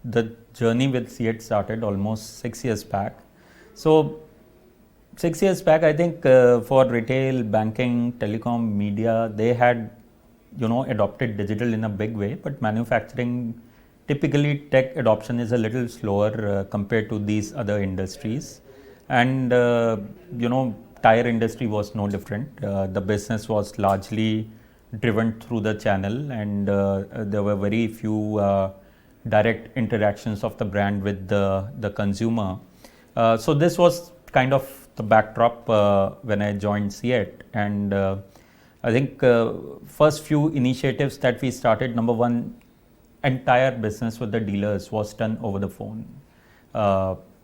the journey with CEAT started almost 6 years back. So 6 years back, I think for retail, banking, telecom, media, they had adopted digital in a big way, but manufacturing, typically tech adoption is a little slower compared to these other industries. And tire industry was no different. The business was largely driven through the channel, and there were very few direct interactions of the brand with the consumer. So this was kind of the backdrop when I joined CEAT. And I think first few initiatives that we started, number one, entire business with the dealers was done over the phone.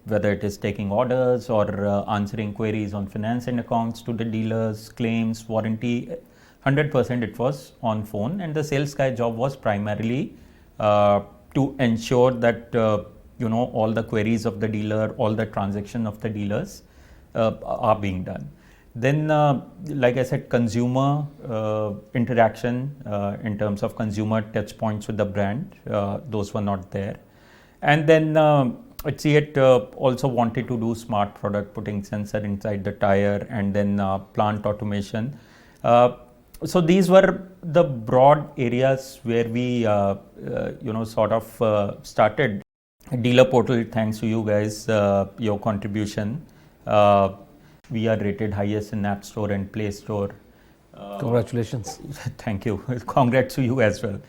Whether it is taking orders or answering queries on finance and accounts to the dealers, claims, warranty, 100% it was on phone. And the sales guy job was primarily to ensure that all the queries of the dealer, all the transaction of the dealers are being done. Then, like I said, consumer interaction in terms of consumer touch points with the brand, those were not there. And then CEAT also wanted to do smart product, putting sensor inside the tire, and then plant automation. So these were the broad areas where we sort of started. Dealer portal, thanks to you guys, your contribution. We are rated highest in App Store and Play Store. Congratulations. Thank you. Congrats to you as well.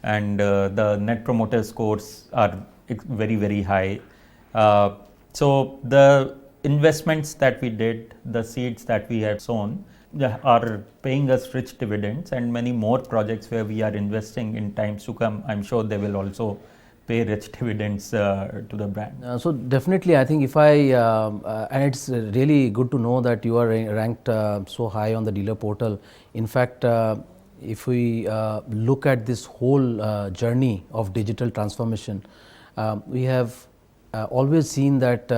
And the Net Promoter scores are very, very high. So the investments that we did, the seeds that we had sown, are paying us rich dividends, and many more projects where we are investing in times to come. I'm sure they will also pay rich dividends to the brand. So definitely, I think and it's really good to know that you are ranked so high on the dealer portal. In fact, if we look at this whole journey of digital transformation, we have always seen that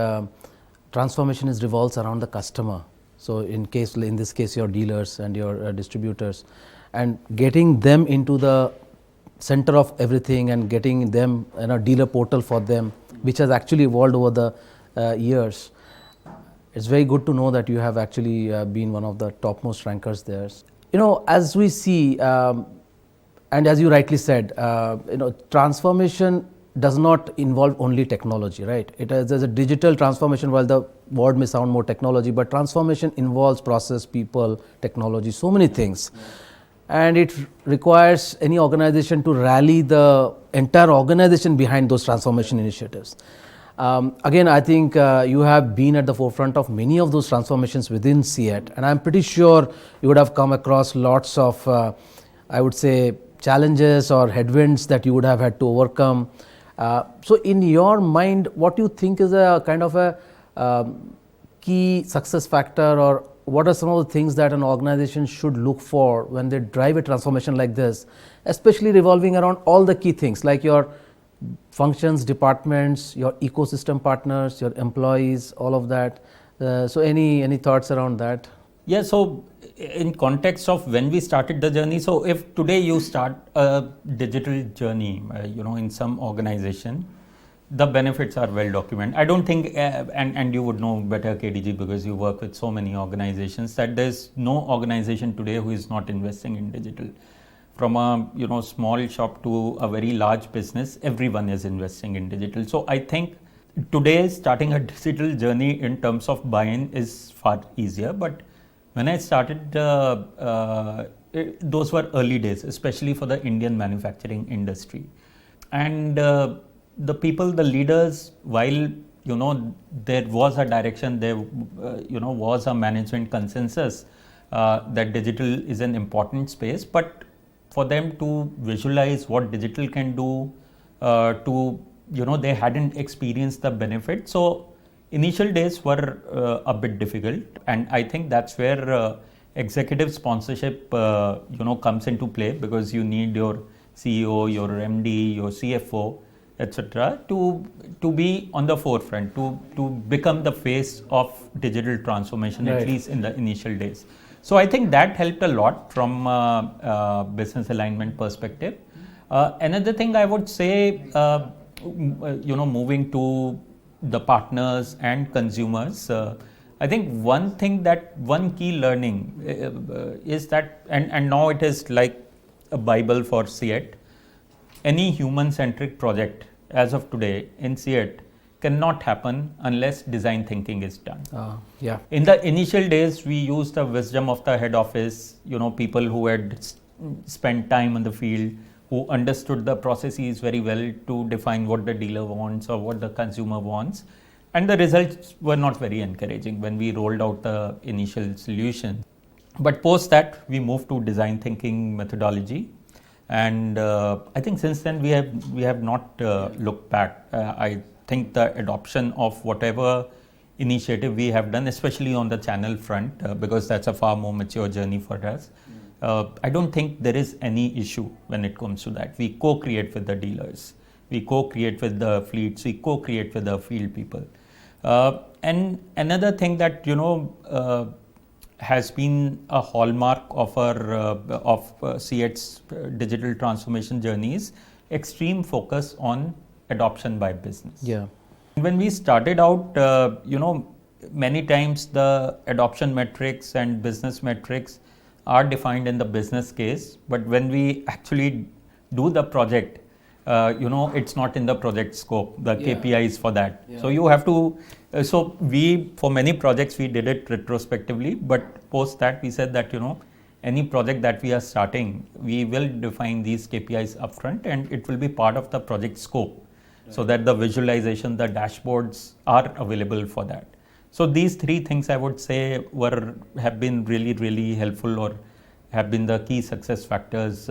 transformation revolves around the customer. So in this case, your dealers and your distributors, and getting them into the center of everything and getting them in a dealer portal for them, which has actually evolved over the years. It's very good to know that you have actually been one of the topmost rankers there. As we see, and as you rightly said, transformation does not involve only technology, right? There's a digital transformation. While the word may sound more technology, but transformation involves process, people, technology, so many things. And it requires any organization to rally the entire organization behind those transformation initiatives. Again, I think you have been at the forefront of many of those transformations within CEAT, and I'm pretty sure you would have come across lots of, I would say, challenges or headwinds that you would have had to overcome. So in your mind, what do you think is a kind of a key success factor, or what are some of the things that an organization should look for when they drive a transformation like this, especially revolving around all the key things like your functions, departments, your ecosystem partners, your employees, all of that? So any thoughts around that? Yeah, so in context of when we started the journey, so if today you start a digital journey, in some organization, the benefits are well documented. I don't think, and you would know better, KDG, because you work with so many organizations, that there's no organization today who is not investing in digital. From a small shop to a very large business, everyone is investing in digital. So I think today starting a digital journey in terms of buy-in is far easier. But when I started, those were early days, especially for the Indian manufacturing industry. And the people, the leaders, while there was a direction, there was a management consensus that digital is an important space, but for them to visualize what digital can do, they hadn't experienced the benefit. So initial days were a bit difficult, and I think that's where executive sponsorship comes into play, because you need your CEO, your MD, your CFO, etc., to be on the forefront, to become the face of digital transformation, right, at least in the initial days. So I think that helped a lot from business alignment perspective. Another thing I would say, moving to the partners and consumers, I think one key learning is that, and now it is like a Bible for CEAT. Any human-centric project as of today in CEAT cannot happen unless design thinking is done. Yeah. In the initial days, we used the wisdom of the head office, people who had spent time in the field, who understood the processes very well to define what the dealer wants or what the consumer wants. And the results were not very encouraging when we rolled out the initial solution. But post that, we moved to design thinking methodology. And I think since then we have not looked back. I think the adoption of whatever initiative we have done, especially on the channel front, because that's a far more mature journey for us. I don't think there is any issue when it comes to that. We co-create with the dealers, we co-create with the fleets, we co-create with the field people. And another thing that has been a hallmark of our CEAT's digital transformation journey is extreme focus on adoption by business. Yeah. When we started out, many times the adoption metrics and business metrics are defined in the business case, but when we actually do the project, it's not in the project scope, the KPIs for that. So you have to, for many projects we did it retrospectively, but post that we said that, any project that we are starting, we will define these KPIs upfront and it will be part of the project scope, so that the visualization, the dashboards are available for that. So these three things I would say have been really, really helpful, or have been the key success factors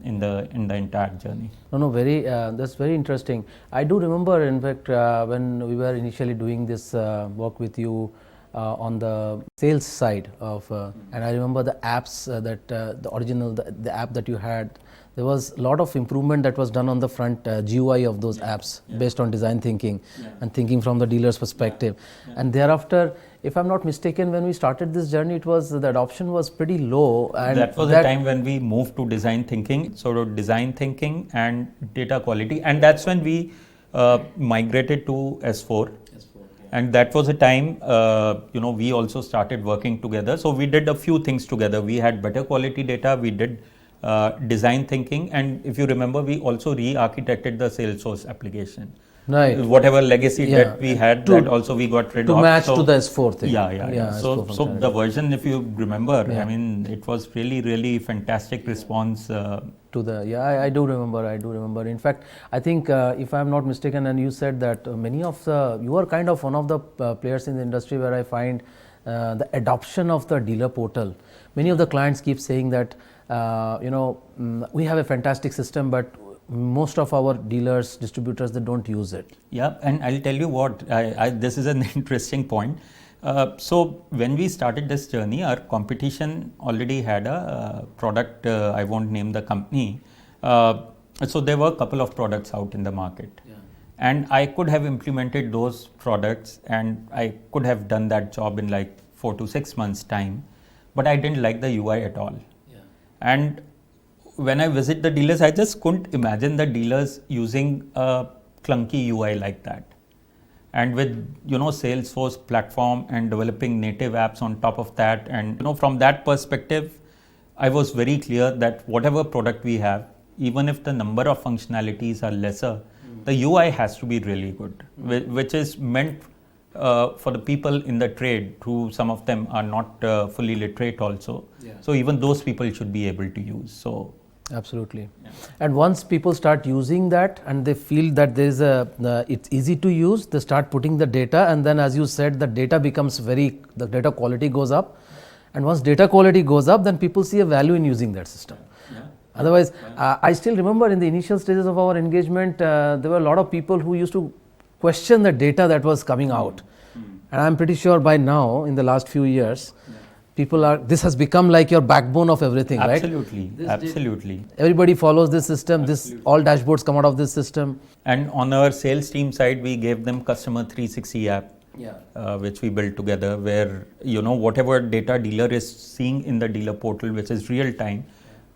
in the entire journey. That's very interesting. I do remember, in fact, when we were initially doing this work with you on the sales side of, and I remember the apps that the original, the app that you had, there was a lot of improvement that was done on the front GUI of those apps based on design thinking and thinking from the dealer's perspective. And thereafter, if I'm not mistaken, when we started this journey, the adoption was pretty low. And that was the time when we moved to design thinking, sort of design thinking and data quality. And that's when we migrated to S4. And that was a time, we also started working together. So we did a few things together. We had better quality data, we did design thinking, and if you remember, we also re-architected the Salesforce application. Right. Whatever legacy that we had, that also we got rid of. To match to the S4 thing. Yeah. So the version, if you remember, I mean, it was really, really fantastic response. I do remember. In fact, I think if I'm not mistaken, and you said that you are kind of one of the players in the industry where I find the adoption of the dealer portal. Many of the clients keep saying that, we have a fantastic system, but most of our dealers, distributors, they don't use it. Yeah, and I'll tell you what, this is an interesting point. So when we started this journey, our competition already had a product, I won't name the company. So there were a couple of products out in the market. Yeah. And I could have implemented those products and I could have done that job in like 4 to 6 months time, but I didn't like the UI at all. Yeah. And when I visit the dealers, I just couldn't imagine the dealers using a clunky UI like that. And with Salesforce platform and developing native apps on top of that, and from that perspective, I was very clear that whatever product we have, even if the number of functionalities are lesser, the UI has to be really good, which is meant for the people in the trade, who some of them are not fully literate also. Yeah. So even those people should be able to use. So absolutely. Yeah. And once people start using that and they feel that there is it's easy to use, they start putting the data, and then as you said, the data becomes the data quality goes up. And once data quality goes up, then people see a value in using that system. Yeah. Otherwise, I still remember in the initial stages of our engagement, there were a lot of people who used to question the data that was coming out. And I'm pretty sure by now, in the last few years, this has become like your backbone of everything, absolutely, right? Absolutely. Everybody follows this system. All dashboards come out of this system. And on our sales team side, we gave them Customer 360 app, which we built together, where whatever data dealer is seeing in the dealer portal, which is real time,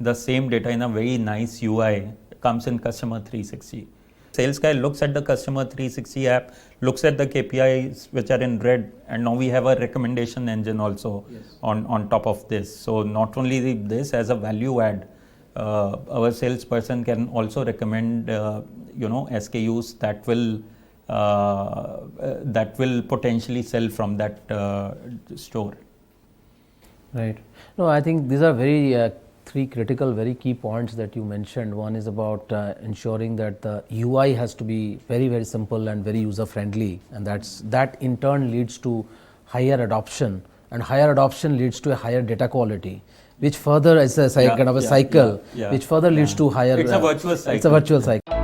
the same data in a very nice UI comes in Customer 360. Sales guy looks at the customer 360 app, looks at the KPIs which are in red, and now we have a recommendation engine also on top of this. So not only this, as a value add, our salesperson can also recommend SKUs that will potentially sell from that store. Right. No, I think these are very three critical, very key points that you mentioned. One is about ensuring that the UI has to be very, very simple and very user friendly, and that in turn leads to higher adoption, and higher adoption leads to a higher data quality, which further is a kind of a cycle, which further leads to higher. It's a virtuous cycle. It's a virtual cycle.